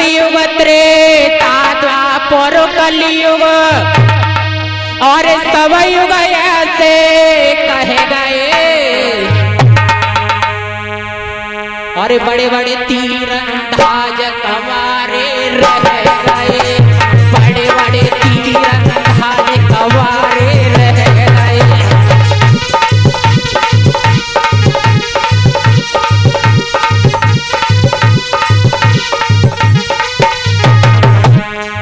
सतयुग त्रेता द्वापर कलयुग और सब युग ऐसे कहे गए। और बड़े बड़े तीरंदाज कवारे रह गए, बड़े बड़े तीरंदाज कवारे रह गए।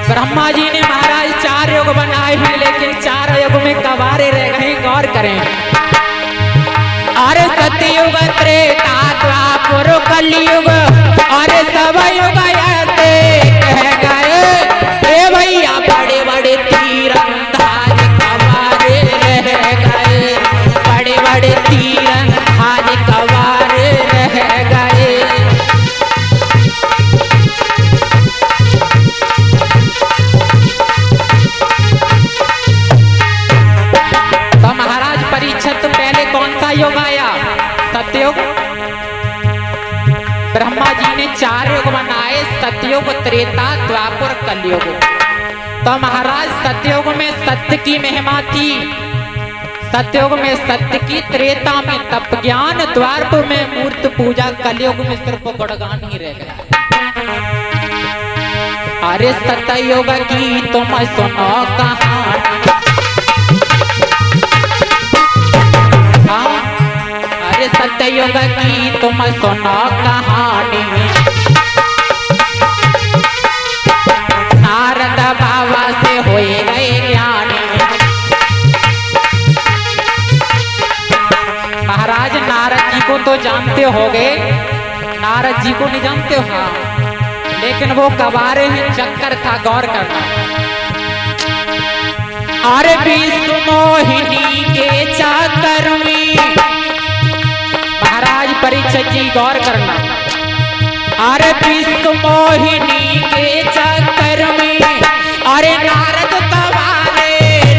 ब्रह्मा जी ने महाराज 4 युग बनाए हैं, लेकिन 4 युग में कवारे रह गए। गौर करें। अरे सतयुग त्रेता द्वापर कलयुग और सब युग ऐसे कह गए। ए भैया बड़े बड़े तीरंदाज कवारे रह गए, बड़े बड़े तीरंदाज कवारे रह गए। तो महाराज परीक्षित पहले कौन सा युग आया? सतयुग। ब्रह्मा जी ने 4 युग बनाए, सतयुग त्रेता द्वापर कलयुग। तो महाराज सतयुग में सत्य की महिमा थी, सतयुग में सत्य की, त्रेता में तप ज्ञान, द्वापर में मूर्त पूजा, कलयुग में सिर्फ गुणगान ही रह गया। अरे सतयुग की तुम सुनो कहानी, अरे सतयुग की तुम सुनो कहानी। नारद बाबा से हुए गए ज्ञानी। महाराज नारद जी को तो जानते होगे, नारद जी को नहीं जानते हो? हाँ, लेकिन वो कवारे में चक्कर था। गौर करना। अरे विश्व मोहिनी के चक्कर में, महाराज परीक्षित जी गौर करना। अरे विश्व मोहिनी के चक्कर में अरे नारद कवारे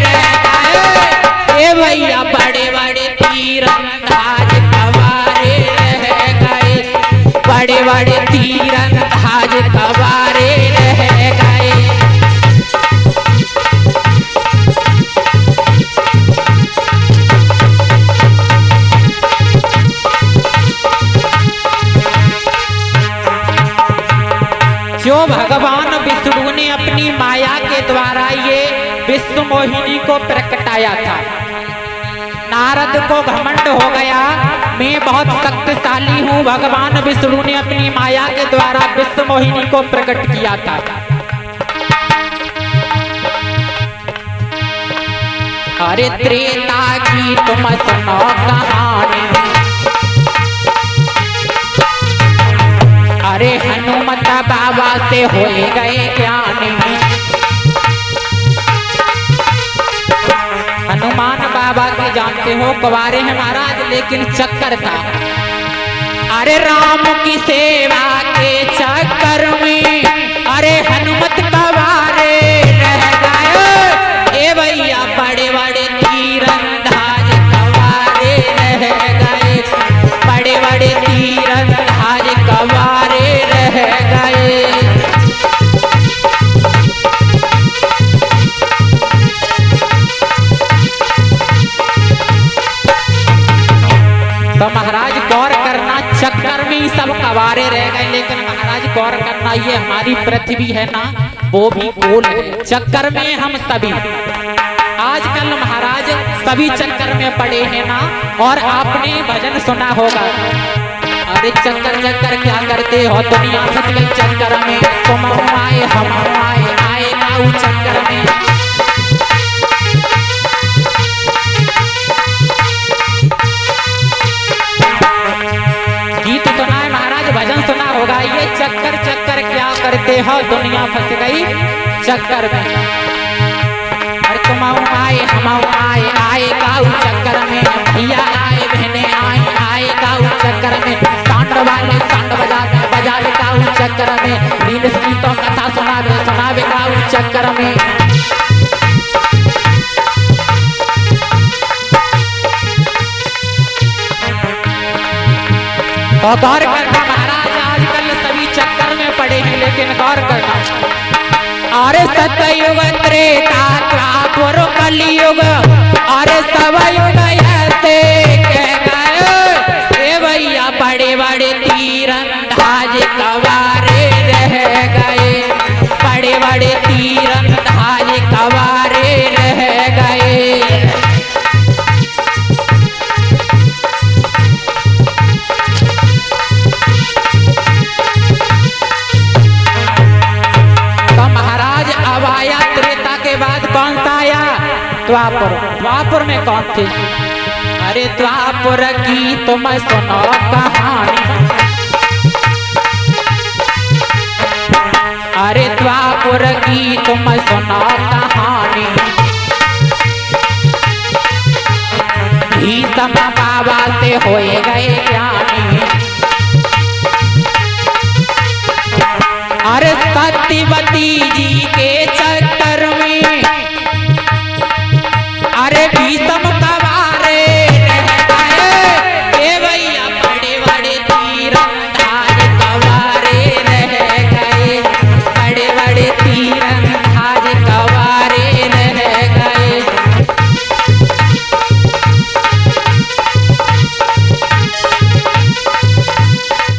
रह गए। ए भैया बड़े बड़े तीरंदाज कवारे रह गए, बड़े बड़े तीरंदाज कवारे रह गए। जो भगवान विष्णु ने अपनी माया के द्वारा ये विश्व मोहिनी को प्रकटाया था, नारद को घमंड हो गया, मैं बहुत शक्तिशाली हूँ। भगवान विष्णु ने अपनी माया के द्वारा विश्व मोहिनी को प्रकट किया था। अरे त्रेता की तुम सुनो कहानी, अरे हनुमत बाबा से हो गए ज्ञानी। हनुमान बाबा के जानते हो कवारे हैं महाराज, लेकिन चक्कर था। अरे राम की सेवा के चक्कर में अरे हनुमत कवारे रह गए। ए भैया बड़े बड़े तीरंदाज कवारे रह गए, बड़े बड़े तीरंदाज कवारे रह गए। तो महाराज गौर करना, चक्कर में ही सब कवारे रह गए, लेकिन महाराज गौर करना, ये हमारी पृथ्वी है ना, वो भी गोल है। चक्कर में हम सभी आजकल महाराज सभी चक्कर में पड़े हैं ना। और आपने भजन सुना होगा, अरे चक्कर चक्कर क्या करते हो, दुनिया फंस गई चक्कर में, तुम आए हम आए, आए ना चक्कर में। गीत सुना है महाराज, भजन सुना होगा, ये चक्कर चक्कर क्या करते हो, दुनिया फंस गई चक्कर में। अरे तुम आए हम आए, आए गाऊ चक्कर में, भैया आए बहने आए, आए गाऊ चक्कर में, सांड वाले सांड बजावे गाऊ चक्कर में, रील गीतों कथा सुनावे गाऊ चक्कर में। तो गौर करना महाराज, आजकल सभी चक्कर में पड़े हैं, लेकिन गौर करना अरे सतयुग त्रेता द्वापर कलयुग अरे सब युग ऐसे कह गए ए भैया बड़े बड़े तीरंदाज कवारे रह गए, बड़े बड़े तीरंदाज कवारे रह गए। तो महाराज अब आया त्रेता के बाद कौन सा आया? द्वापर। द्वापर में कौन थे? अरे द्वापर की तुम सुनो कहानी, अरे द्वापर की तुम सुनो कहानी। भीष्म बाबा से होए गए ज्ञानी, अरे सत्यवती जी